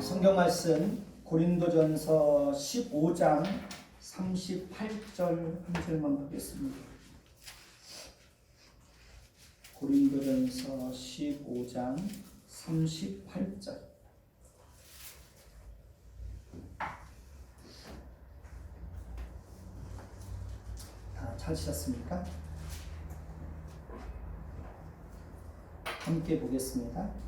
성경 말씀 고린도전서 15장 38절 한 절만 보겠습니다. 고린도전서 15장 38절. 다 찾으셨습니까? 함께 보겠습니다.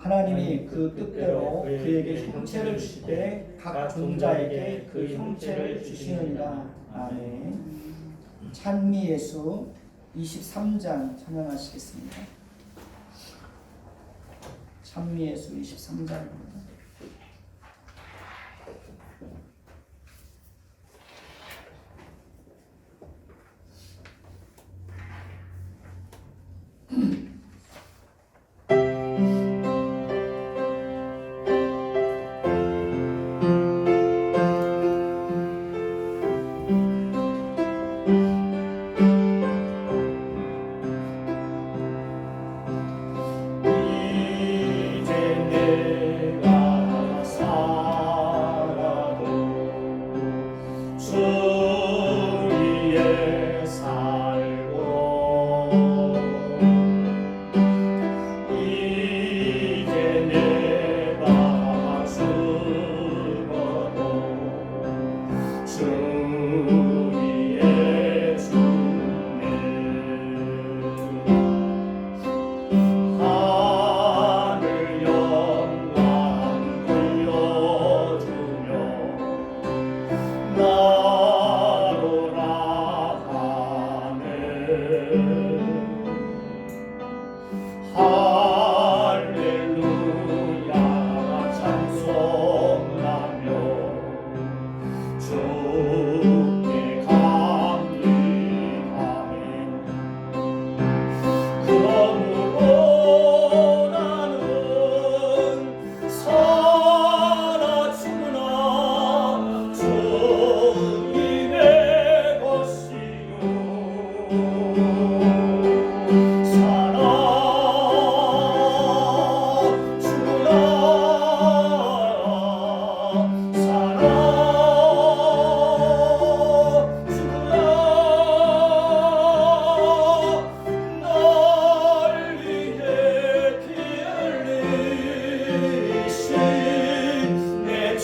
하나님이 그 뜻대로 그에게 형체를 주시되 각 종자에게 그 형체를 주시느니라. 아멘. 찬미 예수 23장 찬양하시겠습니다. 찬미 예수 23장입니다.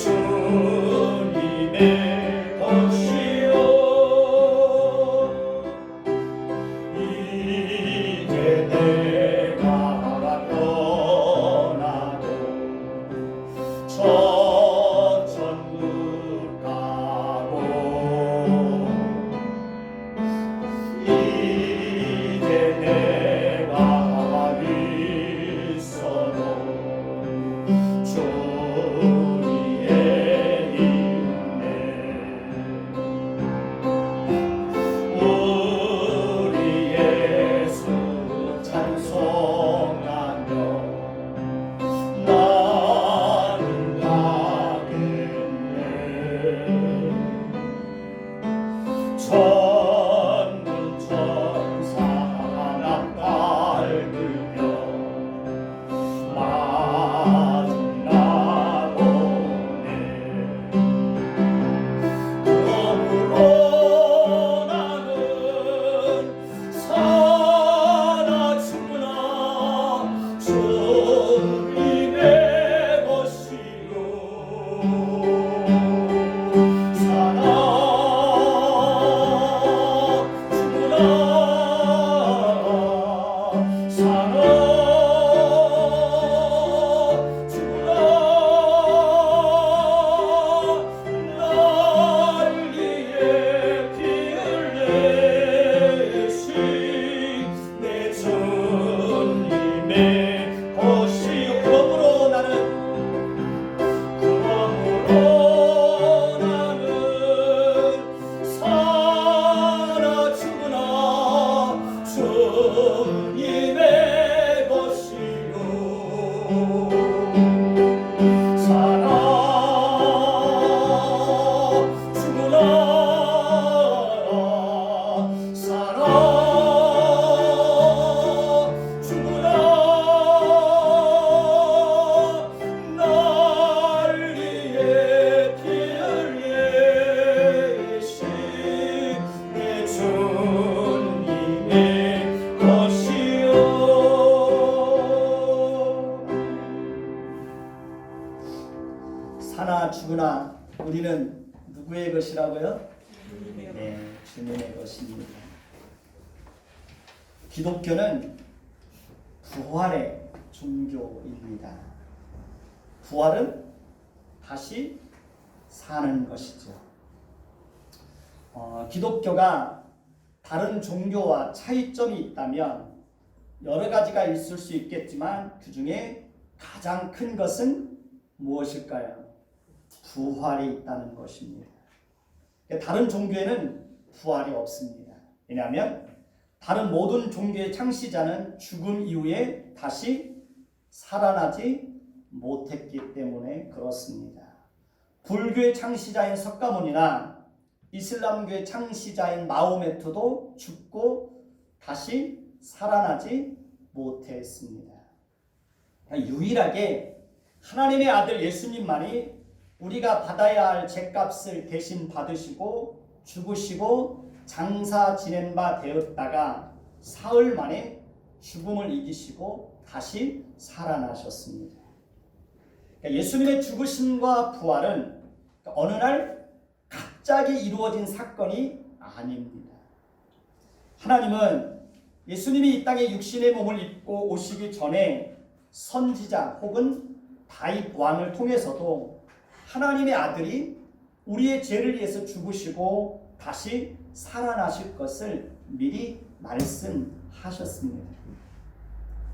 마중 사나 죽으나 우리는 누구의 것이라고요? 네, 주님의 것입니다. 기독교는 부활의 종교입니다. 부활은 다시 사는 것이죠. 기독교가 다른 종교와 차이점이 있다면 여러 가지가 있을 수 있겠지만 그 중에 가장 큰 것은 무엇일까요? 부활이 있다는 것입니다. 다른 종교에는 부활이 없습니다. 왜냐하면 다른 모든 종교의 창시자는 죽음 이후에 다시 살아나지 못했기 때문에 그렇습니다. 불교의 창시자인 석가모니나 이슬람교의 창시자인 마호메트도 죽고 다시 살아나지 못했습니다. 유일하게 하나님의 아들 예수님만이 우리가 받아야 할 죄값을 대신 받으시고 죽으시고 장사 지낸 바 되었다가 사흘 만에 죽음을 이기시고 다시 살아나셨습니다. 예수님의 죽으심과 부활은 어느 날 갑자기 이루어진 사건이 아닙니다. 하나님은 예수님이 이 땅에 육신의 몸을 입고 오시기 전에 선지자 혹은 다윗 왕을 통해서도 하나님의 아들이 우리의 죄를 위해서 죽으시고 다시 살아나실 것을 미리 말씀하셨습니다.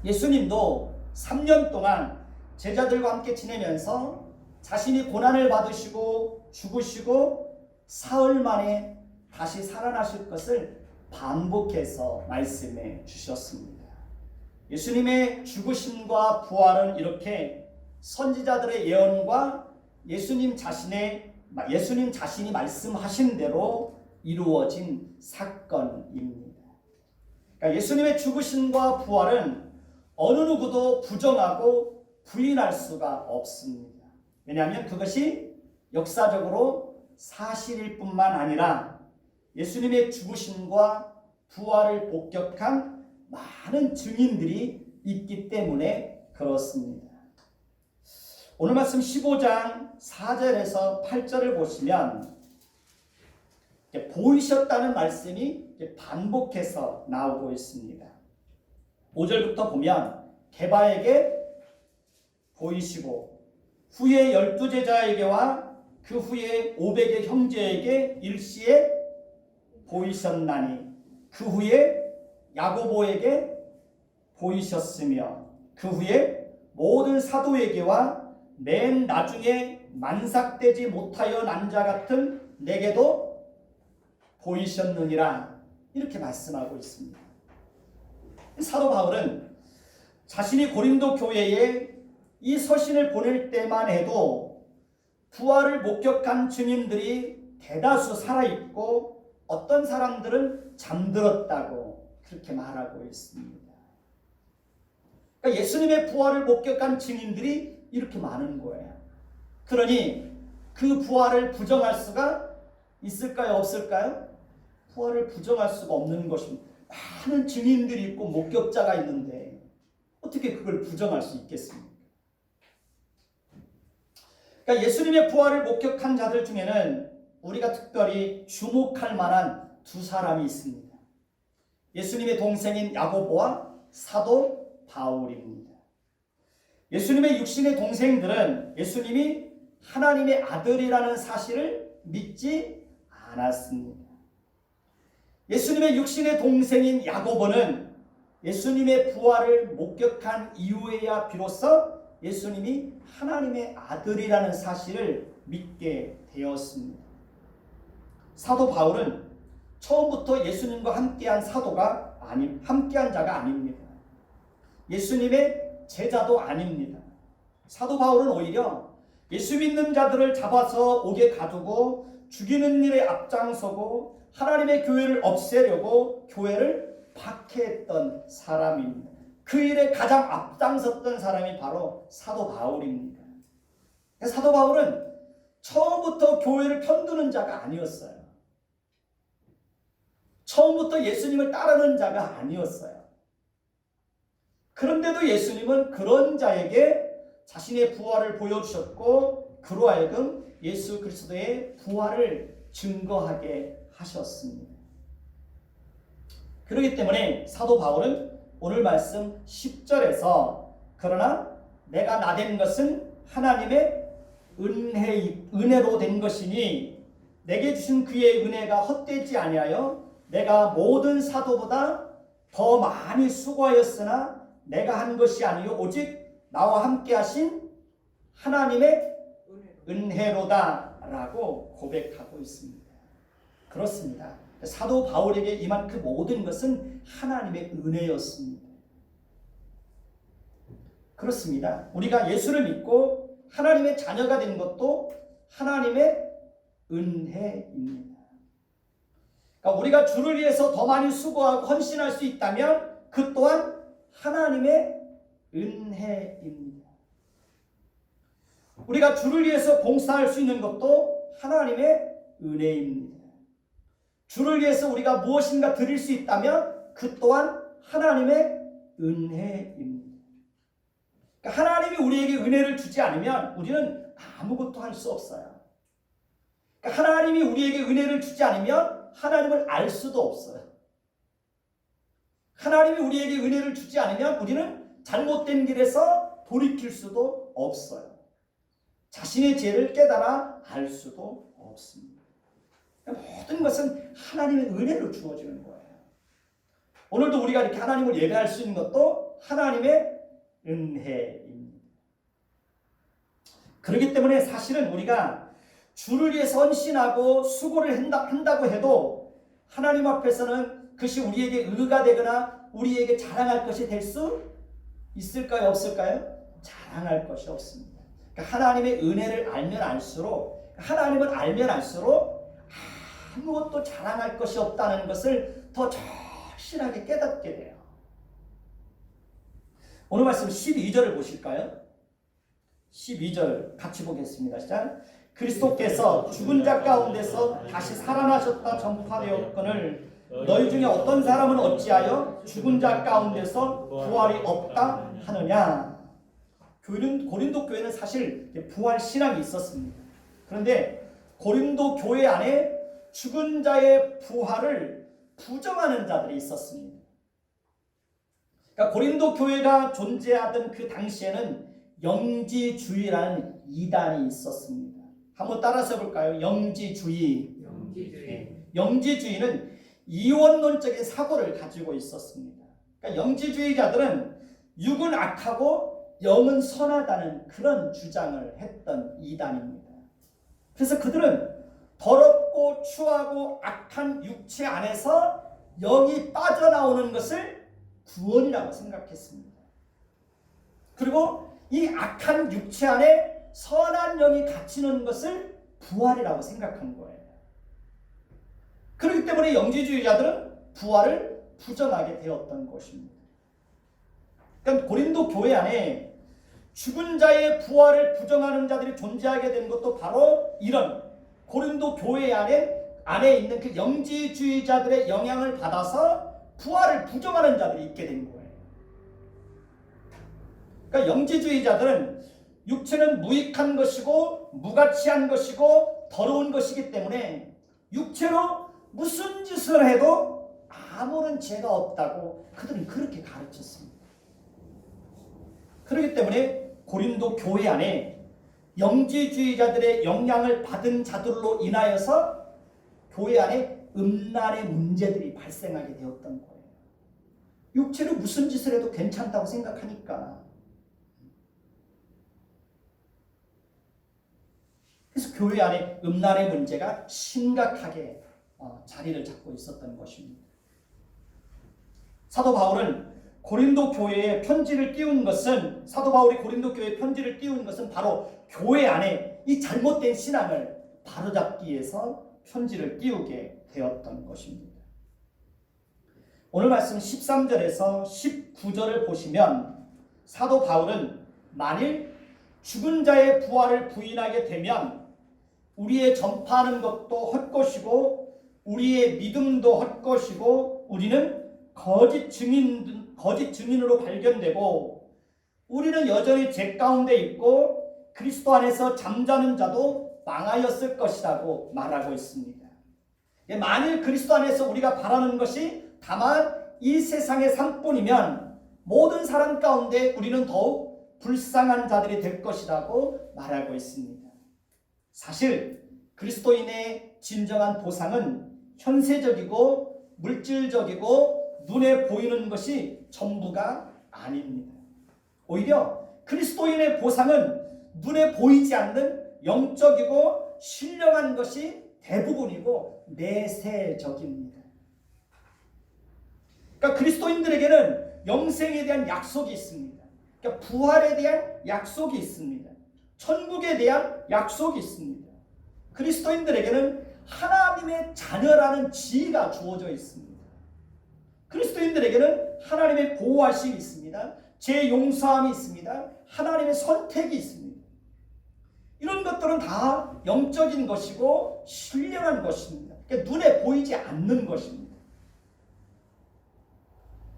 예수님도 3년 동안 제자들과 함께 지내면서 자신이 고난을 받으시고 죽으시고 사흘 만에 다시 살아나실 것을 반복해서 말씀해 주셨습니다. 예수님의 죽으심과 부활은 이렇게 선지자들의 예언과 예수님 자신이 말씀하신 대로 이루어진 사건입니다. 그러니까 예수님의 죽으심과 부활은 어느 누구도 부정하고 부인할 수가 없습니다. 왜냐하면 그것이 역사적으로 사실일 뿐만 아니라 예수님의 죽으심과 부활을 목격한 많은 증인들이 있기 때문에 그렇습니다. 오늘 말씀 15장 4절에서 8절을 보시면 보이셨다는 말씀이 반복해서 나오고 있습니다. 5절부터 보면 게바에게 보이시고 후에 12제자에게와 그 후에 500의 형제에게 일시에 보이셨나니 그 후에 야고보에게 보이셨으며 그 후에 모든 사도에게와 맨 나중에 만삭되지 못하여 난 자 같은 내게도 보이셨느니라 이렇게 말씀하고 있습니다. 사도 바울은 자신이 고린도 교회에 이 서신을 보낼 때만 해도 부활을 목격한 증인들이 대다수 살아있고 어떤 사람들은 잠들었다고 그렇게 말하고 있습니다. 그러니까 예수님의 부활을 목격한 증인들이 이렇게 많은 거예요. 그러니 그 부활을 부정할 수가 있을까요? 없을까요? 부활을 부정할 수가 없는 것입니다. 많은 증인들이 있고 목격자가 있는데 어떻게 그걸 부정할 수 있겠습니까? 그러니까 예수님의 부활을 목격한 자들 중에는 우리가 특별히 주목할 만한 두 사람이 있습니다. 예수님의 동생인 야고보와 사도 바울입니다. 예수님의 육신의 동생들은 예수님이 하나님의 아들이라는 사실을 믿지 않았습니다. 예수님의 육신의 동생인 야고보는 예수님의 부활을 목격한 이후에야 비로소 예수님이 하나님의 아들이라는 사실을 믿게 되었습니다. 사도 바울은 처음부터 예수님과 함께한 함께한 자가 아닙니다. 예수님의 제자도 아닙니다. 사도 바울은 오히려 예수 믿는 자들을 잡아서 옥에 가두고 죽이는 일에 앞장서고 하나님의 교회를 없애려고 교회를 박해했던 사람입니다. 그 일에 가장 앞장섰던 사람이 바로 사도 바울입니다. 사도 바울은 처음부터 교회를 편드는 자가 아니었어요. 처음부터 예수님을 따르는 자가 아니었어요. 그런데도 예수님은 그런 자에게 자신의 부활을 보여주셨고 그로 하여금 예수 그리스도의 부활을 증거하게 하셨습니다. 그렇기 때문에 사도 바울은 오늘 말씀 10절에서 그러나 내가 나된 것은 하나님의 은혜로 된 것이니 내게 주신 그의 은혜가 헛되지 아니하여 내가 모든 사도보다 더 많이 수고하였으나 내가 한 것이 아니요 오직 나와 함께 하신 하나님의 은혜로다 라고 고백하고 있습니다. 그렇습니다. 사도 바울에게 임한 그 모든 것은 하나님의 은혜였습니다. 그렇습니다. 우리가 예수를 믿고 하나님의 자녀가 된 것도 하나님의 은혜입니다. 그러니까 우리가 주를 위해서 더 많이 수고하고 헌신할 수 있다면 그 또한 하나님의 은혜입니다. 우리가 주를 위해서 봉사할 수 있는 것도 하나님의 은혜입니다. 주를 위해서 우리가 무엇인가 드릴 수 있다면 그 또한 하나님의 은혜입니다. 그러니까 하나님이 우리에게 은혜를 주지 않으면 우리는 아무것도 할 수 없어요. 그러니까 하나님이 우리에게 은혜를 주지 않으면 하나님을 알 수도 없어요. 하나님이 우리에게 은혜를 주지 않으면 우리는 잘못된 길에서 돌이킬 수도 없어요. 자신의 죄를 깨달아 알 수도 없습니다. 모든 것은 하나님의 은혜로 주어지는 거예요. 오늘도 우리가 이렇게 하나님을 예배할 수 있는 것도 하나님의 은혜입니다. 그렇기 때문에 사실은 우리가 주를 위해서 헌신하고 수고를 한다고 해도 하나님 앞에서는 그것이 우리에게 의가 되거나 우리에게 자랑할 것이 될 수 있을까요? 없을까요? 자랑할 것이 없습니다. 그러니까 하나님의 은혜를 알면 알수록 하나님을 알면 알수록 아무것도 자랑할 것이 없다는 것을 더 절실하게 깨닫게 돼요. 오늘 말씀 12절을 보실까요? 12절 같이 보겠습니다. 시작. 그리스도께서 죽은 자 가운데서 다시 살아나셨다 전파되었거늘 너희 중에 어떤 사람은 어찌하여 죽은 자 가운데서 부활이 없다 하느냐. 고린도 교회는 사실 부활 신앙이 있었습니다. 그런데 고린도 교회 안에 죽은 자의 부활을 부정하는 자들이 있었습니다. 그러니까 고린도 교회가 존재하던 그 당시에는 영지주의라는 이단이 있었습니다. 한번 따라서 볼까요? 영지주의. 영지주의는 이원론적인 사고를 가지고 있었습니다. 그러니까 영지주의자들은 육은 악하고 영은 선하다는 그런 주장을 했던 이단입니다. 그래서 그들은 더럽고 추하고 악한 육체 안에서 영이 빠져나오는 것을 구원이라고 생각했습니다. 그리고 이 악한 육체 안에 선한 영이 갇히는 것을 부활이라고 생각한 거예요. 그렇기 때문에 영지주의자들은 부활을 부정하게 되었던 것입니다. 그러니까 고린도 교회 안에 죽은 자의 부활을 부정하는 자들이 존재하게 된 것도 바로 이런 고린도 교회 안에 있는 그 영지주의자들의 영향을 받아서 부활을 부정하는 자들이 있게 된 거예요. 그러니까 영지주의자들은 육체는 무익한 것이고 무가치한 것이고 더러운 것이기 때문에 육체로 무슨 짓을 해도 아무런 죄가 없다고 그들은 그렇게 가르쳤습니다. 그렇기 때문에 고린도 교회 안에 영지주의자들의 영향을 받은 자들로 인하여서 교회 안에 음란의 문제들이 발생하게 되었던 거예요. 육체로 무슨 짓을 해도 괜찮다고 생각하니까. 그래서 교회 안에 음란의 문제가 심각하게 자리를 잡고 있었던 것입니다. 사도 바울은 고린도 교회에 편지를 띄운 것은 사도 바울이 고린도 교회에 편지를 띄운 것은 바로 교회 안에 이 잘못된 신앙을 바로잡기 위해서 편지를 띄우게 되었던 것입니다. 오늘 말씀 13절에서 19절을 보시면 사도 바울은 만일 죽은 자의 부활을 부인하게 되면 우리의 전파하는 것도 헛것이고 우리의 믿음도 헛것이고 우리는 거짓 증인으로 발견되고 우리는 여전히 죄 가운데 있고 그리스도 안에서 잠자는 자도 망하였을 것이라고 말하고 있습니다. 만일 그리스도 안에서 우리가 바라는 것이 다만 이 세상의 삶뿐이면 모든 사람 가운데 우리는 더욱 불쌍한 자들이 될 것이라고 말하고 있습니다. 사실 그리스도인의 진정한 보상은 현세적이고 물질적이고 눈에 보이는 것이 전부가 아닙니다. 오히려 그리스도인의 보상은 눈에 보이지 않는 영적이고 신령한 것이 대부분이고 내세적입니다. 그러니까 그리스도인들에게는 영생에 대한 약속이 있습니다. 그러니까 부활에 대한 약속이 있습니다. 천국에 대한 약속이 있습니다. 그리스도인들에게는 하나님의 자녀라는 지위가 주어져 있습니다. 그리스도인들에게는 하나님의 보호하심이 있습니다. 재용서함이 있습니다. 하나님의 선택이 있습니다. 이런 것들은 다 영적인 것이고 신령한 것입니다. 그러니까 눈에 보이지 않는 것입니다.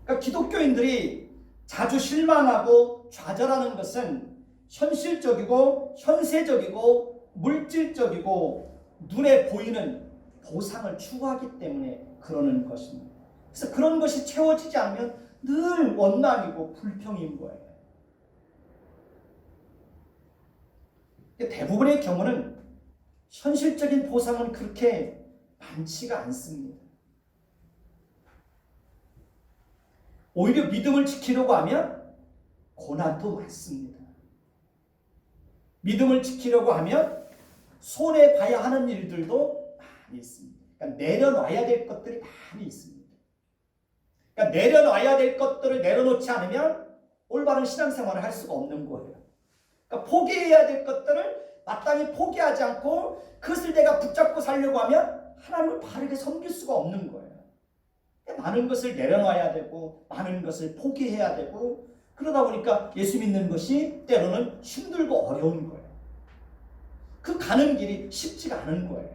그러니까 기독교인들이 자주 실망하고 좌절하는 것은 현실적이고 현세적이고 물질적이고 눈에 보이는 보상을 추구하기 때문에 그러는 것입니다. 그래서 그런 것이 채워지지 않으면 늘 원망이고 불평인 거예요. 대부분의 경우는 현실적인 보상은 그렇게 많지가 않습니다. 오히려 믿음을 지키려고 하면 고난도 많습니다. 믿음을 지키려고 하면 손해봐야 하는 일들도 많이 있습니다. 그러니까 내려놔야 될 것들이 많이 있습니다. 그러니까 내려놔야 될 것들을 내려놓지 않으면 올바른 신앙생활을 할 수가 없는 거예요. 그러니까 포기해야 될 것들을 마땅히 포기하지 않고 그것을 내가 붙잡고 살려고 하면 하나님을 바르게 섬길 수가 없는 거예요. 많은 것을 내려놔야 되고 많은 것을 포기해야 되고 그러다 보니까 예수 믿는 것이 때로는 힘들고 어려운 거예요. 그 가는 길이 쉽지가 않은 거예요.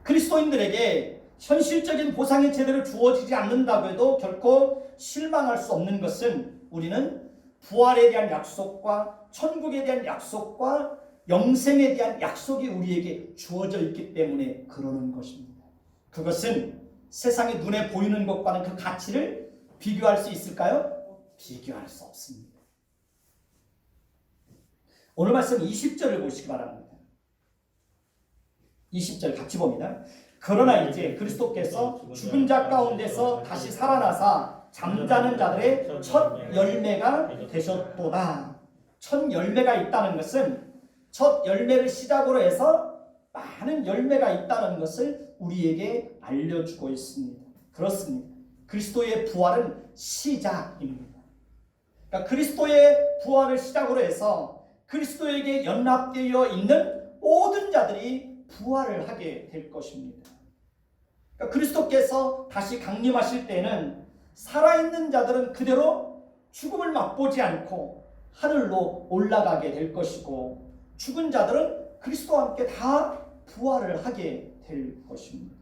그리스도인들에게 현실적인 보상이 제대로 주어지지 않는다고 해도 결코 실망할 수 없는 것은 우리는 부활에 대한 약속과 천국에 대한 약속과 영생에 대한 약속이 우리에게 주어져 있기 때문에 그러는 것입니다. 그것은 세상의 눈에 보이는 것과는 그 가치를 비교할 수 있을까요? 비교할 수 없습니다. 오늘 말씀 20절을 보시기 바랍니다. 20절 같이 봅니다. 그러나 이제 그리스도께서 죽은 자 가운데서 다시 살아나사 잠자는 자들의 첫 열매가 되셨도다. 첫 열매가 있다는 것은 첫 열매를 시작으로 해서 많은 열매가 있다는 것을 우리에게 알려주고 있습니다. 그렇습니다. 그리스도의 부활은 시작입니다. 그러니까 그리스도의 부활을 시작으로 해서 그리스도에게 연합되어 있는 모든 자들이 부활을 하게 될 것입니다. 그러니까 그리스도께서 다시 강림하실 때는 살아있는 자들은 그대로 죽음을 맛보지 않고 하늘로 올라가게 될 것이고 죽은 자들은 그리스도와 함께 다 부활을 하게 될 것입니다.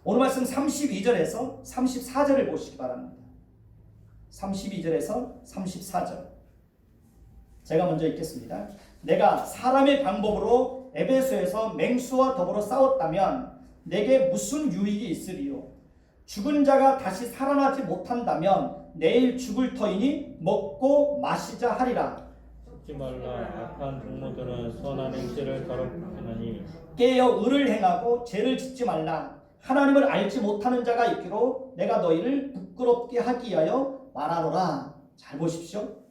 오늘 말씀 32절에서 34절을 보시기 바랍니다. 32절에서 34절 제가 먼저 읽겠습니다. 내가 사람의 방법으로 에베소에서 맹수와 더불어 싸웠다면 내게 무슨 유익이 있으리요? 죽은 자가 다시 살아나지 못한다면 내일 죽을 터이니 먹고 마시자 하리라. 죽지 말라. 악한 동무들은 선한 행실을 더럽히나니 깨어 의를 행하고 죄를 짓지 말라. 하나님을 알지 못하는 자가 있기로 내가 너희를 부끄럽게 하기 위하여 말하노라. 잘 보십시오.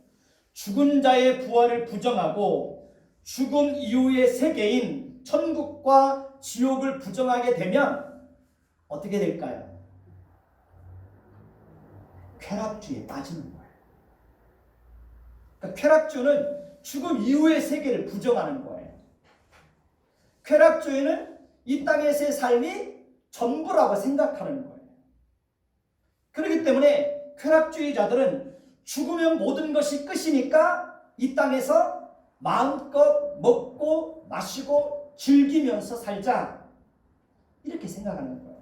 죽은 자의 부활을 부정하고 죽음 이후의 세계인 천국과 지옥을 부정하게 되면 어떻게 될까요? 쾌락주의에 빠지는 거예요. 그러니까 쾌락주의는 죽음 이후의 세계를 부정하는 거예요. 쾌락주의는 이 땅에서의 삶이 전부라고 생각하는 거예요. 그렇기 때문에 쾌락주의자들은 죽으면 모든 것이 끝이니까 이 땅에서 마음껏 먹고 마시고 즐기면서 살자 이렇게 생각하는 거예요.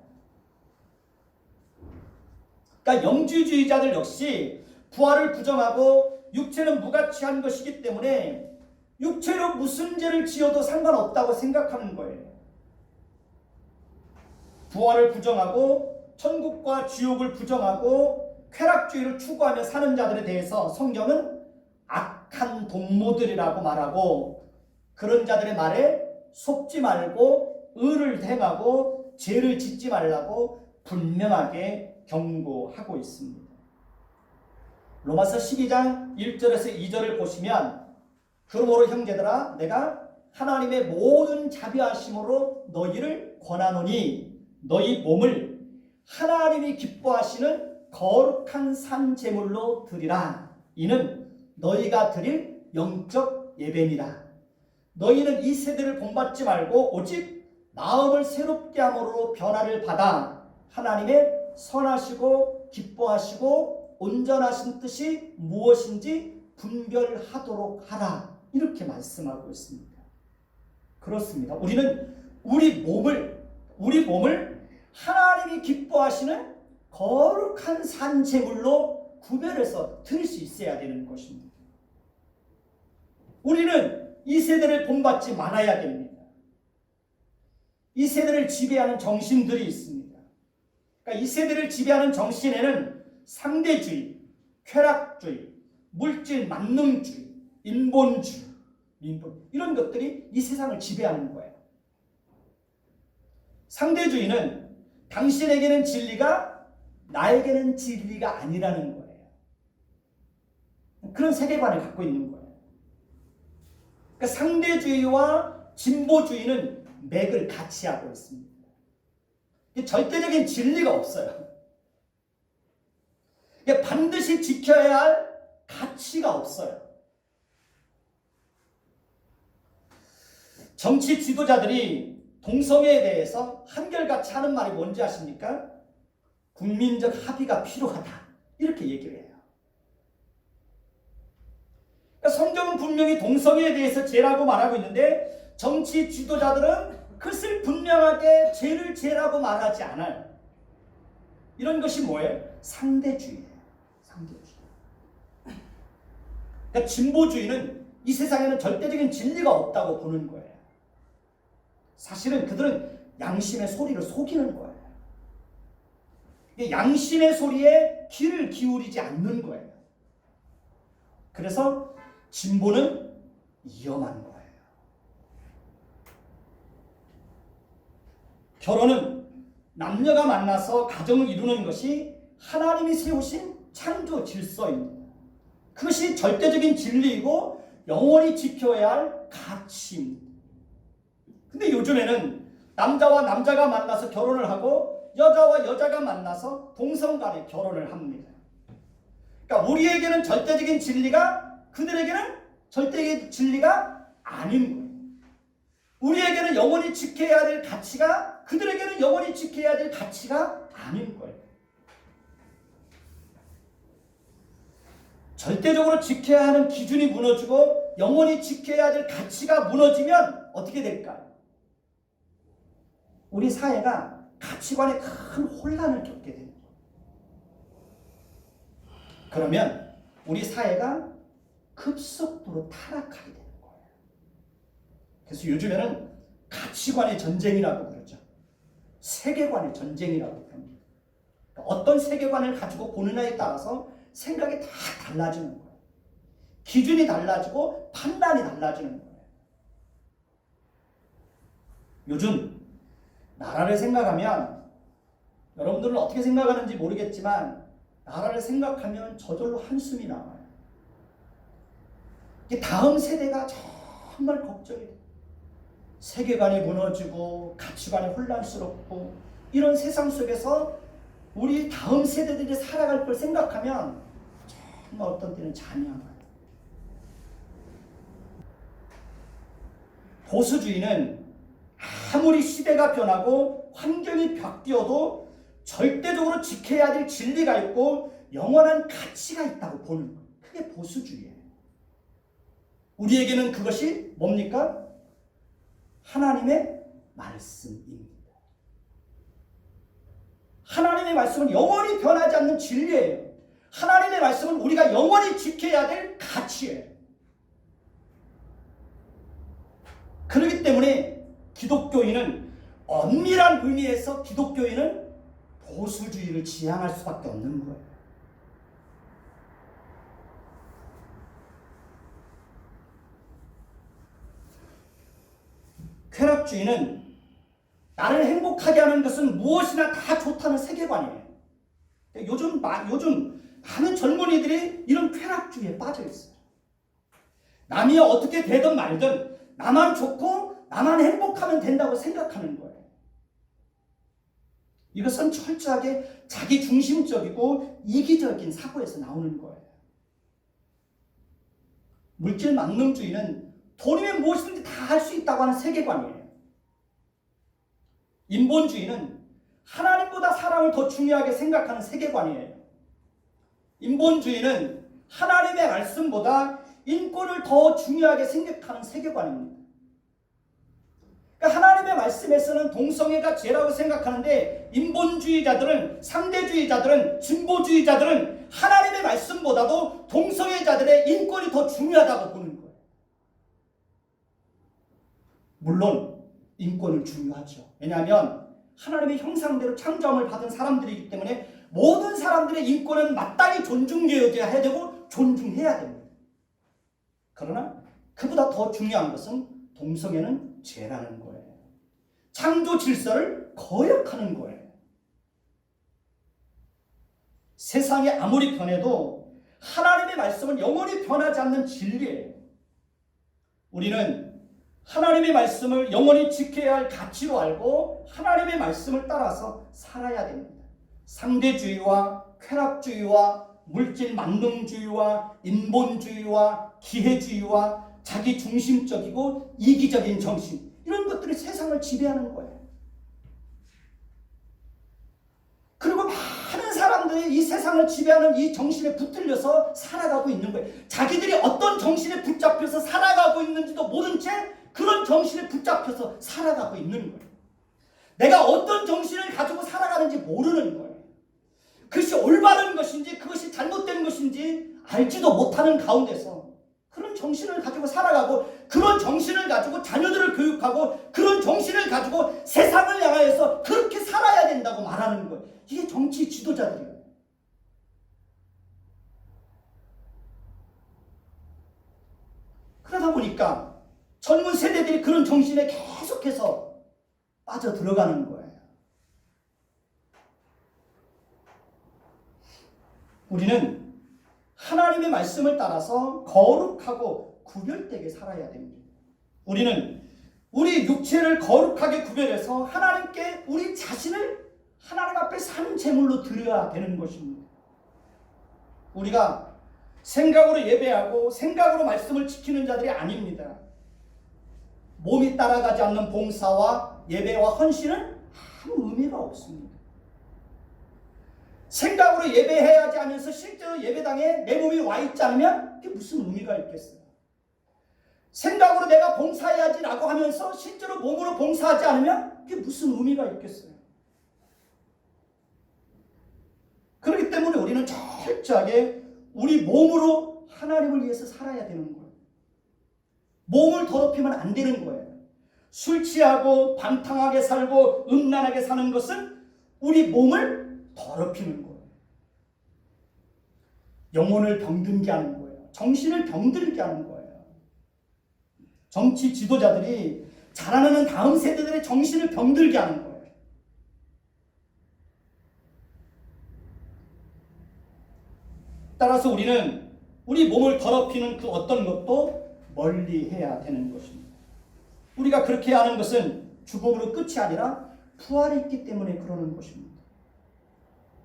그러니까 영주주의자들 역시 부활을 부정하고 육체는 무가치한 것이기 때문에 육체로 무슨 죄를 지어도 상관없다고 생각하는 거예요. 부활을 부정하고 천국과 지옥을 부정하고 쾌락주의를 추구하며 사는 자들에 대해서 성경은 악한 동무들이라고 말하고, 그런 자들의 말에 속지 말고 의를 행하고 죄를 짓지 말라고 분명하게 경고하고 있습니다. 로마서 12장 1절에서 2절을 보시면, 그러므로 형제들아 내가 하나님의 모든 자비하심으로 너희를 권하노니 너희 몸을 하나님이 기뻐하시는 거룩한 산 제물로 드리라. 이는 너희가 드릴 영적 예배니라. 너희는 이 세대를 본받지 말고 오직 마음을 새롭게 함으로 변화를 받아 하나님의 선하시고 기뻐하시고 온전하신 뜻이 무엇인지 분별하도록 하라. 이렇게 말씀하고 있습니다. 그렇습니다. 우리는 우리 몸을 하나님이 기뻐하시는 거룩한 산 제물로 구별해서 드릴 수 있어야 되는 것입니다. 우리는 이 세대를 본받지 말아야 됩니다. 이 세대를 지배하는 정신들이 있습니다. 그러니까 이 세대를 지배하는 정신에는 상대주의, 쾌락주의, 물질 만능주의, 인본주의, 이런 것들이 이 세상을 지배하는 거예요. 상대주의는 당신에게는 진리가 나에게는 진리가 아니라는 거예요. 그런 세계관을 갖고 있는 거예요. 그러니까 상대주의와 진보주의는 맥을 같이 하고 있습니다. 절대적인 진리가 없어요. 반드시 지켜야 할 가치가 없어요. 정치 지도자들이 동성애에 대해서 한결같이 하는 말이 뭔지 아십니까? 국민적 합의가 필요하다. 이렇게 얘기를 해요. 그러니까 성경은 분명히 동성애에 대해서 죄라고 말하고 있는데 정치 지도자들은 그것을 분명하게 죄라고 말하지 않아요. 이런 것이 뭐예요? 상대주의예요. 상대주의. 그러니까 진보주의는 이 세상에는 절대적인 진리가 없다고 보는 거예요. 사실은 그들은 양심의 소리를 속이는 거예요. 양심의 소리에 귀를 기울이지 않는 거예요. 그래서 진보는 위험한 거예요. 결혼은 남녀가 만나서 가정을 이루는 것이 하나님이 세우신 창조 질서입니다. 그것이 절대적인 진리이고 영원히 지켜야 할 가치입니다. 근데 요즘에는 남자와 남자가 만나서 결혼을 하고 여자와 여자가 만나서 동성 간에 결혼을 합니다. 그러니까 우리에게는 절대적인 진리가 그들에게는 절대적인 진리가 아닌 거예요. 우리에게는 영원히 지켜야 될 가치가 그들에게는 영원히 지켜야 될 가치가 아닌 거예요. 절대적으로 지켜야 하는 기준이 무너지고 영원히 지켜야 될 가치가 무너지면 어떻게 될까요? 우리 사회가 가치관에 큰 혼란을 겪게 됩니다. 그러면 우리 사회가 급속도로 타락하게 되는 거예요. 그래서 요즘에는 가치관의 전쟁이라고 그러죠. 세계관의 전쟁이라고 그럽니다. 그러니까 어떤 세계관을 가지고 보느냐에 따라서 생각이 다 달라지는 거예요. 기준이 달라지고 판단이 달라지는 거예요. 요즘 나라를 생각하면 여러분들은 어떻게 생각하는지 모르겠지만 나라를 생각하면 저절로 한숨이 나와요. 다음 세대가 정말 걱정이 돼요. 세계관이 무너지고 가치관이 혼란스럽고 이런 세상 속에서 우리 다음 세대들이 살아갈 걸 생각하면 정말 어떤 때는 잠이 안 와요. 보수주의는 아무리 시대가 변하고 환경이 바뀌어도 절대적으로 지켜야 될 진리가 있고 영원한 가치가 있다고 보는 거예요. 그게 보수주의예요. 우리에게는 그것이 뭡니까? 하나님의 말씀입니다. 하나님의 말씀은 영원히 변하지 않는 진리예요. 하나님의 말씀은 우리가 영원히 지켜야 될 가치예요. 그렇기 때문에 기독교인은 엄밀한 의미에서 기독교인은 보수주의를 지향할 수밖에 없는 거예요. 쾌락주의는 나를 행복하게 하는 것은 무엇이나 다 좋다는 세계관이에요. 요즘 많은 젊은이들이 이런 쾌락주의에 빠져 있어요. 남이 어떻게 되든 말든 나만 좋고 나만 행복하면 된다고 생각하는 거예요. 이것은 철저하게 자기중심적이고 이기적인 사고에서 나오는 거예요. 물질 만능주의는 돈이면 무엇이든지 다 할 수 있다고 하는 세계관이에요. 인본주의는 하나님보다 사람을 더 중요하게 생각하는 세계관이에요. 인본주의는 하나님의 말씀보다 인권을 더 중요하게 생각하는 세계관입니다. 그러니까 하나님의 말씀에서는 동성애가 죄라고 생각하는데 인본주의자들은, 상대주의자들은, 진보주의자들은 하나님의 말씀보다도 동성애자들의 인권이 더 중요하다고 보는 거예요. 물론 인권을 중요하죠. 왜냐하면 하나님의 형상대로 창조함을 받은 사람들이기 때문에 모든 사람들의 인권은 마땅히 존중되어야 되고 존중해야 됩니다. 그러나 그보다 더 중요한 것은 동성애는 죄라는 거예요. 창조 질서를 거역하는 거예요. 세상이 아무리 변해도 하나님의 말씀은 영원히 변하지 않는 진리예요. 우리는 하나님의 말씀을 영원히 지켜야 할 가치로 알고 하나님의 말씀을 따라서 살아야 됩니다. 상대주의와 쾌락주의와 물질 만능주의와 인본주의와 기회주의와 자기중심적이고 이기적인 정신, 이런 것들이 세상을 지배하는 거예요. 그리고 많은 사람들이 이 세상을 지배하는 이 정신에 붙들려서 살아가고 있는 거예요. 자기들이 어떤 정신에 붙잡혀서 살아가고 있는지도 모른 채 그런 정신에 붙잡혀서 살아가고 있는 거예요. 내가 어떤 정신을 가지고 살아가는지 모르는 거예요. 그것이 올바른 것인지 그것이 잘못된 것인지 알지도 못하는 가운데서 그런 정신을 가지고 살아가고, 그런 정신을 가지고 자녀들을 교육하고, 그런 정신을 가지고 세상을 향하여서 그렇게 살아야 된다고 말하는 거예요. 이게 정치 지도자들이에요. 그러다 보니까 젊은 세대들이 그런 정신에 계속해서 빠져 들어가는 거예요. 우리는 하나님의 말씀을 따라서 거룩하고 구별되게 살아야 됩니다. 우리는 우리 육체를 거룩하게 구별해서 하나님께 우리 자신을 하나님 앞에 산 제물로 드려야 되는 것입니다. 우리가 생각으로 예배하고 생각으로 말씀을 지키는 자들이 아닙니다. 몸이 따라가지 않는 봉사와 예배와 헌신은 아무 의미가 없습니다. 생각으로 예배해야지 하면서 실제로 예배당에 내 몸이 와 있지 않으면 그게 무슨 의미가 있겠어요? 생각으로 내가 봉사해야지 라고 하면서 실제로 몸으로 봉사하지 않으면 그게 무슨 의미가 있겠어요? 그렇기 때문에 우리는 철저하게 우리 몸으로 하나님을 위해서 살아야 되는 거예요. 몸을 더럽히면 안 되는 거예요. 술 취하고 방탕하게 살고 음란하게 사는 것은 우리 몸을 더럽히는 거예요. 영혼을 병들게 하는 거예요. 정신을 병들게 하는 거예요. 정치 지도자들이 자라나는 다음 세대들의 정신을 병들게 하는 거예요. 따라서 우리는 우리 몸을 더럽히는 그 어떤 것도 멀리해야 되는 것입니다. 우리가 그렇게 하는 것은 죽음으로 끝이 아니라 부활이 있기 때문에 그러는 것입니다.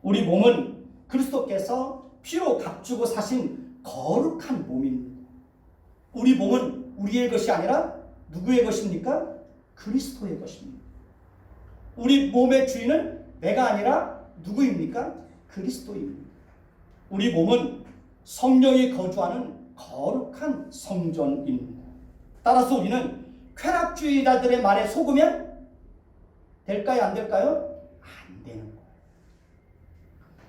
우리 몸은 그리스도께서 피로 값주고 사신 거룩한 몸입니다. 우리 몸은 우리의 것이 아니라 누구의 것입니까? 그리스도의 것입니다. 우리 몸의 주인은 내가 아니라 누구입니까? 그리스도입니다. 우리 몸은 성령이 거주하는 거룩한 성전입니다. 따라서 우리는 쾌락주의자들의 말에 속으면 될까요? 안 될까요? 안 되는 거예요.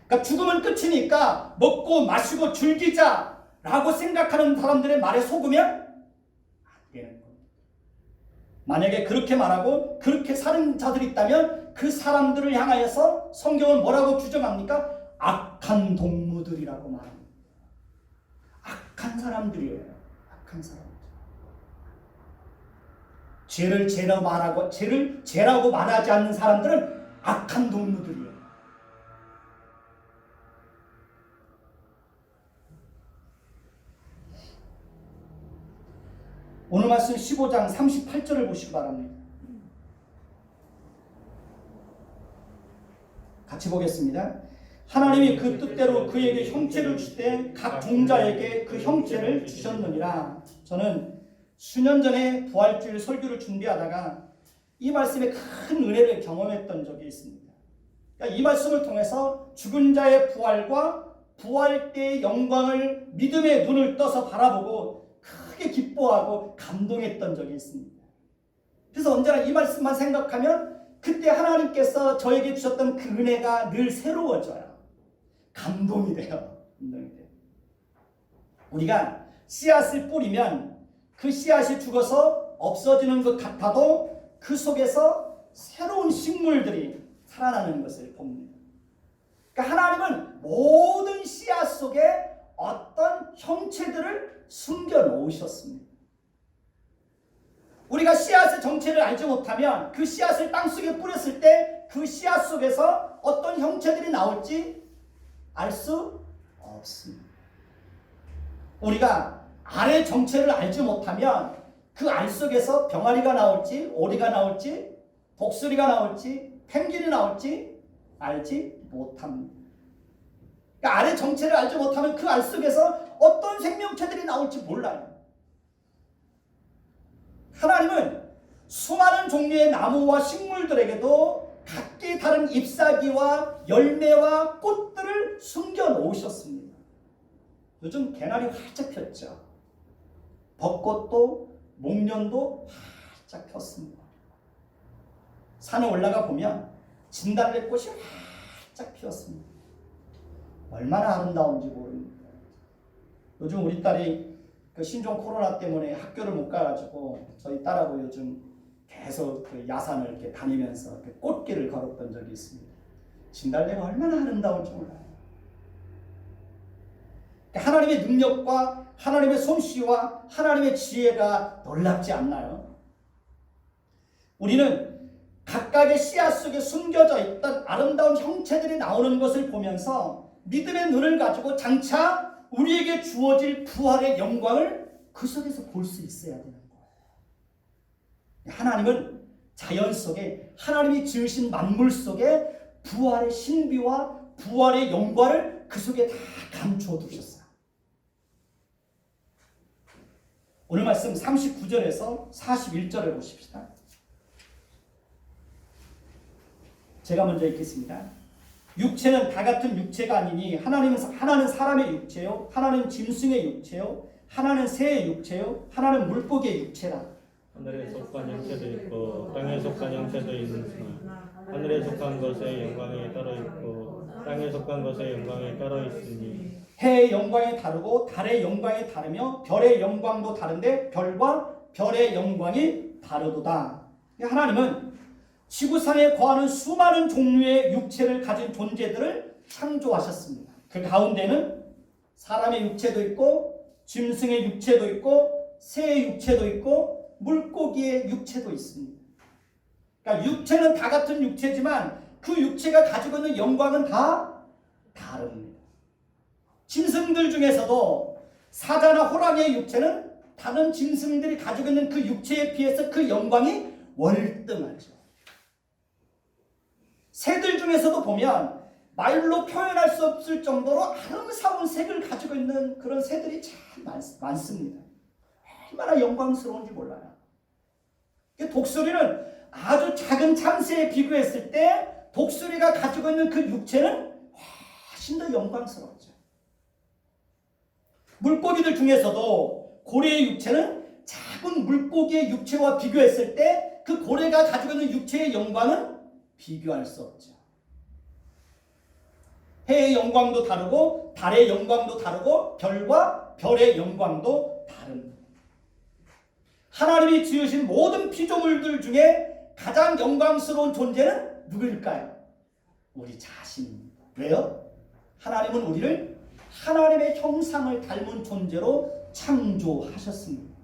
그러니까 죽으면 끝이니까 먹고 마시고 즐기자라고 생각하는 사람들의 말에 속으면 안 되는 겁니다. 만약에 그렇게 말하고 그렇게 사는 자들이 있다면 그 사람들을 향하여서 성경은 뭐라고 규정합니까? 악한 동무들이라고 말합니다. 악한 사람들이에요. 악한 사람들. 죄를 죄라고 말하지 않는 사람들은 악한 동무들이에요. 오늘 말씀 15장 38절을 보시기 바랍니다. 같이 보겠습니다. 하나님이 그 뜻대로 그에게 형체를 주되 각 종자에게 그 형체를 주셨느니라. 저는 수년 전에 부활주일 설교를 준비하다가 이 말씀에 큰 은혜를 경험했던 적이 있습니다. 그러니까 이 말씀을 통해서 죽은 자의 부활과 부활 때의 영광을 믿음의 눈을 떠서 바라보고 크게 기뻐하고 감동했던 적이 있습니다. 그래서 언제나 이 말씀만 생각하면 그때 하나님께서 저에게 주셨던 그 은혜가 늘 새로워져요. 감동이 돼요. 우리가 씨앗을 뿌리면 그 씨앗이 죽어서 없어지는 것 같아도 그 속에서 새로운 식물들이 살아나는 것을 봅니다. 그러니까 하나님은 모든 씨앗 속에 어떤 형체들을 숨겨 놓으셨습니다. 우리가 씨앗의 정체를 알지 못하면 그 씨앗을 땅속에 뿌렸을 때 그 씨앗 속에서 어떤 형체들이 나올지 알 수 없습니다. 우리가 알의 정체를 알지 못하면 그 알 속에서 병아리가 나올지 오리가 나올지 독수리가 나올지 펭귄이 나올지 알지 못합니다. 그러니까 알의 정체를 알지 못하면 그 알 속에서 어떤 생명체들이 나올지 몰라요. 하나님은 수많은 종류의 나무와 식물들에게도 각기 다른 잎사귀와 열매와 꽃들을 숨겨 놓으셨습니다. 요즘 개나리 활짝 폈죠. 벚꽃도 목련도 활짝 폈습니다. 산에 올라가 보면 진달래꽃이 활짝 피었습니다. 얼마나 아름다운지 모릅니다. 요즘 우리 딸이 그 신종 코로나 때문에 학교를 못 가가지고 저희 딸하고 요즘 계속 그 야산을 이렇게 다니면서 그 꽃길을 걸었던 적이 있습니다. 진달래가 얼마나 아름다운지 몰라요. 하나님의 능력과 하나님의 솜씨와 하나님의 지혜가 놀랍지 않나요? 우리는 각각의 씨앗 속에 숨겨져 있던 아름다운 형체들이 나오는 것을 보면서 믿음의 눈을 가지고 장차 우리에게 주어질 부활의 영광을 그 속에서 볼 수 있어야 되는 거예요. 하나님은 자연 속에 하나님이 지으신 만물 속에 부활의 신비와 부활의 영광을 그 속에 다 감추어 두셨어요. 오늘 말씀 39절에서 41절을 보십시다. 제가 먼저 읽겠습니다. 육체는 다 같은 육체가 아니니 하나는 사람의 육체요, 하나는 짐승의 육체요, 하나는 새의 육체요, 하나는 물고기의 육체라. 하늘에 속한 형체도 있고 땅에 속한 형체도 있으나 하늘에 속한 것의 영광이 따로 있고 땅에 속한 것의 영광이 따로 있으니 해의 영광이 다르고 달의 영광이 다르며 별의 영광도 다른데 별과 별의 영광이 다르도다. 하나님은 지구상에 거하는 수많은 종류의 육체를 가진 존재들을 창조하셨습니다. 그 가운데는 사람의 육체도 있고 짐승의 육체도 있고 새의 육체도 있고 물고기의 육체도 있습니다. 그러니까 육체는 다 같은 육체지만 그 육체가 가지고 있는 영광은 다 다릅니다. 짐승들 중에서도 사자나 호랑이의 육체는 다른 짐승들이 가지고 있는 그 육체에 비해서 그 영광이 월등하죠. 새들 중에서도 보면 말로 표현할 수 없을 정도로 아름다운 색을 가지고 있는 그런 새들이 참 많습니다. 얼마나 영광스러운지 몰라요. 독수리는 아주 작은 참새에 비교했을 때 독수리가 가지고 있는 그 육체는 훨씬 더 영광스럽죠. 물고기들 중에서도 고래의 육체는 작은 물고기의 육체와 비교했을 때 그 고래가 가지고 있는 육체의 영광은 비교할 수 없죠. 해의 영광도 다르고 달의 영광도 다르고 별과 별의 영광도 다릅니다. 하나님이 지으신 모든 피조물들 중에 가장 영광스러운 존재는 누구일까요? 우리 자신입니다. 왜요? 하나님은 우리를 하나님의 형상을 닮은 존재로 창조하셨습니다.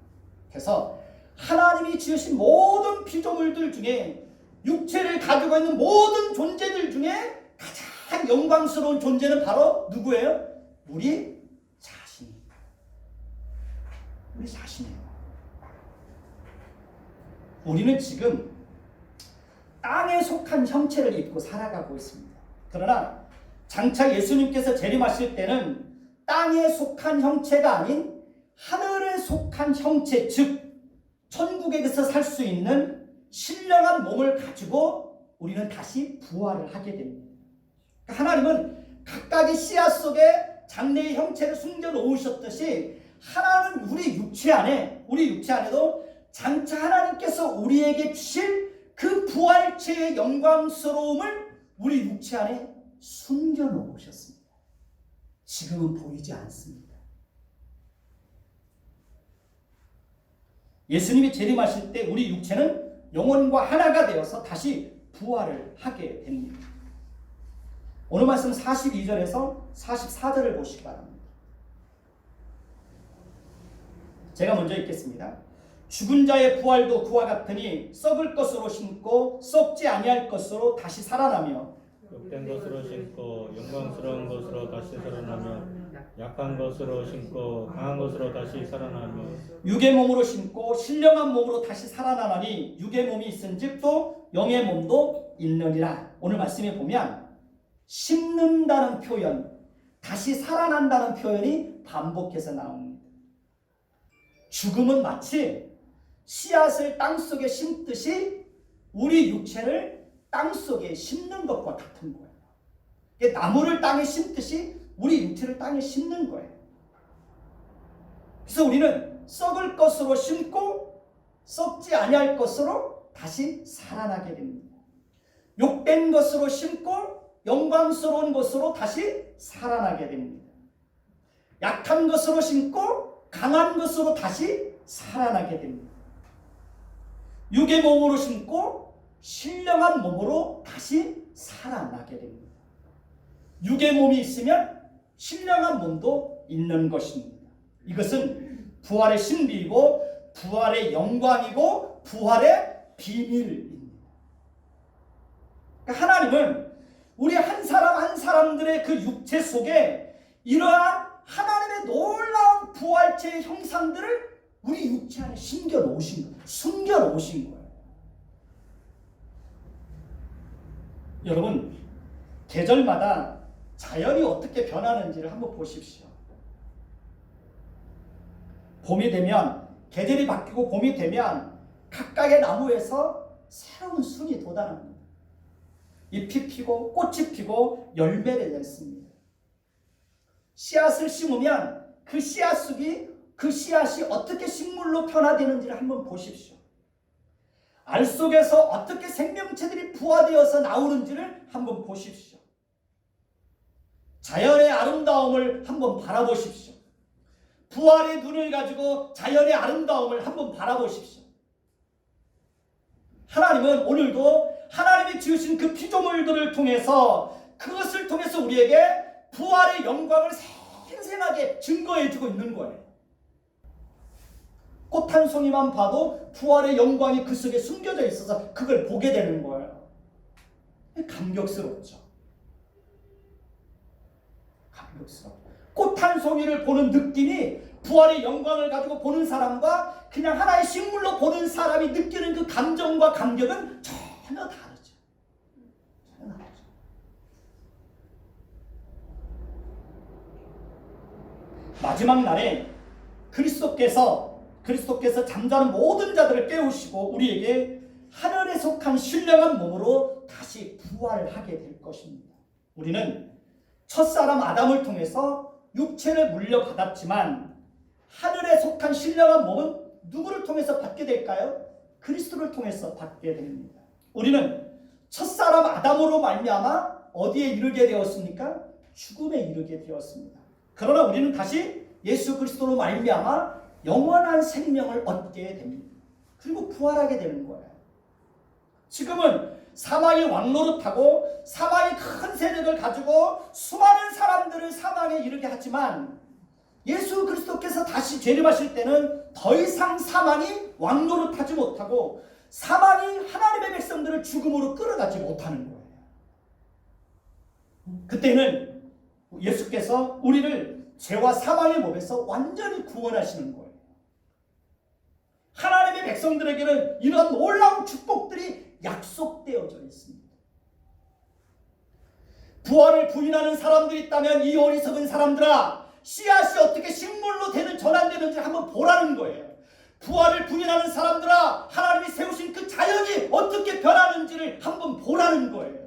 그래서 하나님이 지으신 모든 피조물들 중에 육체를 가지고 있는 모든 존재들 중에 가장 영광스러운 존재는 바로 누구예요? 우리 자신입니다. 우리 자신이에요. 우리는 지금 땅에 속한 형체를 입고 살아가고 있습니다. 그러나 장차 예수님께서 재림하실 때는 땅에 속한 형체가 아닌 하늘에 속한 형체, 즉 천국에서 살 수 있는 신령한 몸을 가지고 우리는 다시 부활을 하게 됩니다. 하나님은 각각의 씨앗 속에 장래의 형체를 숨겨 놓으셨듯이 하나님은 우리 육체 안에도 장차 하나님께서 우리에게 주실 그 부활체의 영광스러움을 우리 육체 안에 숨겨 놓으셨습니다. 지금은 보이지 않습니다. 예수님이 재림하실 때 우리 육체는 영혼과 하나가 되어서 다시 부활을 하게 됩니다. 오늘 말씀 42절에서 44절을 보시기 바랍니다. 제가 먼저 읽겠습니다. 죽은 자의 부활도 그와 같으니 썩을 것으로 심고 썩지 아니할 것으로 다시 살아나며 욕된 것으로 심고 영광스러운 것으로 다시 살아나며 약한 것으로 심고 강한 것으로 다시 살아나며 육의 몸으로 심고 신령한 몸으로 다시 살아나나니 육의 몸이 있은즉 또 영의 몸도 있느니라. 오늘 말씀에 보면 심는다는 표현, 다시 살아난다는 표현이 반복해서 나옵니다. 죽음은 마치 씨앗을 땅속에 심듯이 우리 육체를 땅속에 심는 것과 같은 거예요. 나무를 땅에 심듯이 우리 육체를 땅에 심는 거예요. 그래서 우리는 썩을 것으로 심고 썩지 아니할 것으로 다시 살아나게 됩니다. 욕된 것으로 심고 영광스러운 것으로 다시 살아나게 됩니다. 약한 것으로 심고 강한 것으로 다시 살아나게 됩니다. 육의 몸으로 심고 신령한 몸으로 다시 살아나게 됩니다. 육의 몸이 있으면 신령한 몸도 있는 것입니다. 이것은 부활의 신비이고 부활의 영광이고 부활의 비밀입니다. 그러니까 하나님은 우리 한 사람 한 사람들의 그 육체 속에 이러한 하나님의 놀라운 부활체의 형상들을 우리 육체 안에 숨겨 놓으신 거예요. 여러분, 계절마다 자연이 어떻게 변하는지를 한번 보십시오. 봄이 되면, 계절이 바뀌고 봄이 되면 각각의 나무에서 새로운 순이 돋아납니다. 잎이 피고 꽃이 피고 열매를 맺습니다. 씨앗을 심으면 그 씨앗이 어떻게 식물로 변화되는지를 한번 보십시오. 알 속에서 어떻게 생명체들이 부화되어서 나오는지를 한번 보십시오. 자연의 아름다움을 한번 바라보십시오. 부활의 눈을 가지고 자연의 아름다움을 한번 바라보십시오. 하나님은 오늘도 하나님이 지으신 그 피조물들을 통해서 그것을 통해서 우리에게 부활의 영광을 생생하게 증거해주고 있는 거예요. 꽃 한 송이만 봐도 부활의 영광이 그 속에 숨겨져 있어서 그걸 보게 되는 거예요. 감격스럽죠. 꽃 한 송이를 보는 느낌이 부활의 영광을 가지고 보는 사람과 그냥 하나의 식물로 보는 사람이 느끼는 그 감정과 감격은 전혀 다르죠. 마지막 날에 그리스도께서 잠자는 모든 자들을 깨우시고 우리에게 하늘에 속한 신령한 몸으로 다시 부활을 하게 될 것입니다. 우리는 첫사람 아담을 통해서 육체를 물려받았지만 하늘에 속한 신령한 몸은 누구를 통해서 받게 될까요? 그리스도를 통해서 받게 됩니다. 우리는 첫사람 아담으로 말미암아 어디에 이르게 되었습니까? 죽음에 이르게 되었습니다. 그러나 우리는 다시 예수 그리스도로 말미암아 영원한 생명을 얻게 됩니다. 그리고 부활하게 되는 거예요. 지금은 사망이 왕노릇하고 사망이 큰 세력을 가지고 수많은 사람들을 사망에 이르게 하지만 예수 그리스도께서 다시 재림하실 때는 더 이상 사망이 왕노릇하지 못하고 사망이 하나님의 백성들을 죽음으로 끌어가지 못하는 거예요. 그때는 예수께서 우리를 죄와 사망의 몸에서 완전히 구원하시는 거예요. 하나님의 백성들에게는 이런 놀라운 축복들이 약속되어져 있습니다. 부활을 부인하는 사람들이 있다면 이 어리석은 사람들아, 씨앗이 어떻게 식물로 전환되는지 한번 보라는 거예요. 부활을 부인하는 사람들아, 하나님이 세우신 그 자연이 어떻게 변하는지를 한번 보라는 거예요.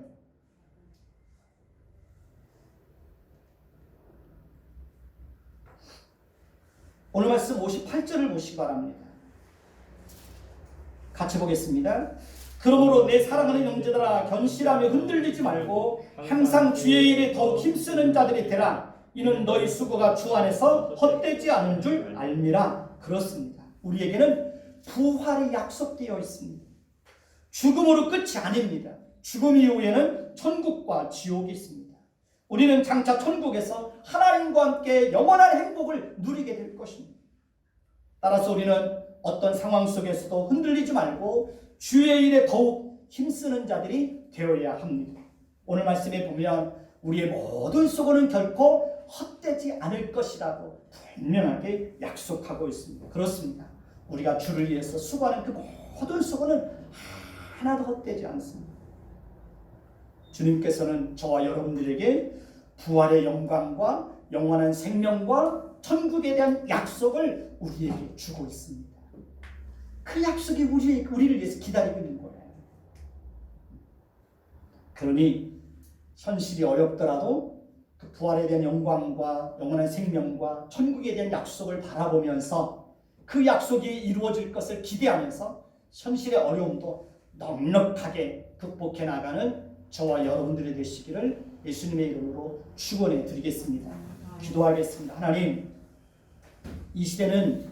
오늘 말씀 58절을 보시기 바랍니다. 같이 보겠습니다. 그러므로 내 사랑하는 형제들아, 견실하며 흔들리지 말고 항상 주의 일에 더욱 힘쓰는 자들이 되라. 이는 너희 수고가 주 안에서 헛되지 않은 줄 알미라. 그렇습니다. 우리에게는 부활이 약속되어 있습니다. 죽음으로 끝이 아닙니다. 죽음 이후에는 천국과 지옥이 있습니다. 우리는 장차 천국에서 하나님과 함께 영원한 행복을 누리게 될 것입니다. 따라서 우리는 어떤 상황 속에서도 흔들리지 말고 주의 일에 더욱 힘쓰는 자들이 되어야 합니다. 오늘 말씀에 보면 우리의 모든 수고는 결코 헛되지 않을 것이라고 분명하게 약속하고 있습니다. 그렇습니다. 우리가 주를 위해서 수고하는 그 모든 수고는 하나도 헛되지 않습니다. 주님께서는 저와 여러분들에게 부활의 영광과 영원한 생명과 천국에 대한 약속을 우리에게 주고 있습니다. 그 약속이 우리를 위해서 기다리고 있는 거예요. 그러니 현실이 어렵더라도 그 부활에 대한 영광과 영원한 생명과 천국에 대한 약속을 바라보면서 그 약속이 이루어질 것을 기대하면서 현실의 어려움도 넉넉하게 극복해 나가는 저와 여러분들이 되시기를 예수님의 이름으로 축원해 드리겠습니다. 기도하겠습니다. 하나님, 이 시대는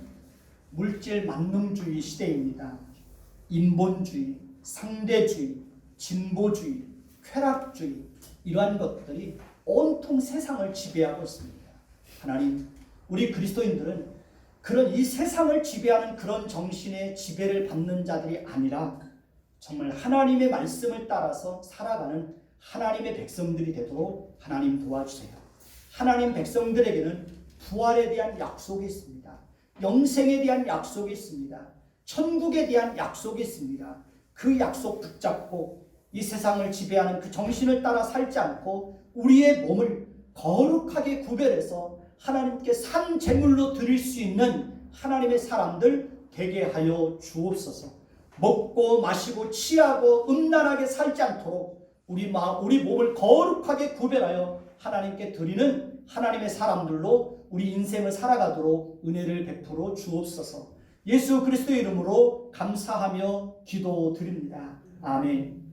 물질 만능주의 시대입니다. 인본주의, 상대주의, 진보주의, 쾌락주의, 이러한 것들이 온통 세상을 지배하고 있습니다. 하나님, 우리 그리스도인들은 그런 이 세상을 지배하는 그런 정신의 지배를 받는 자들이 아니라 정말 하나님의 말씀을 따라서 살아가는 하나님의 백성들이 되도록 하나님 도와주세요. 하나님 백성들에게는 부활에 대한 약속이 있습니다. 영생에 대한 약속이 있습니다. 천국에 대한 약속이 있습니다. 그 약속 붙잡고 이 세상을 지배하는 그 정신을 따라 살지 않고 우리의 몸을 거룩하게 구별해서 하나님께 산 제물로 드릴 수 있는 하나님의 사람들 되게 하여 주옵소서. 먹고 마시고 취하고 음란하게 살지 않도록 우리 몸을 거룩하게 구별하여 하나님께 드리는 하나님의 사람들로 우리 인생을 살아가도록 은혜를 베풀어 주옵소서. 예수 그리스도의 이름으로 감사하며 기도드립니다. 아멘.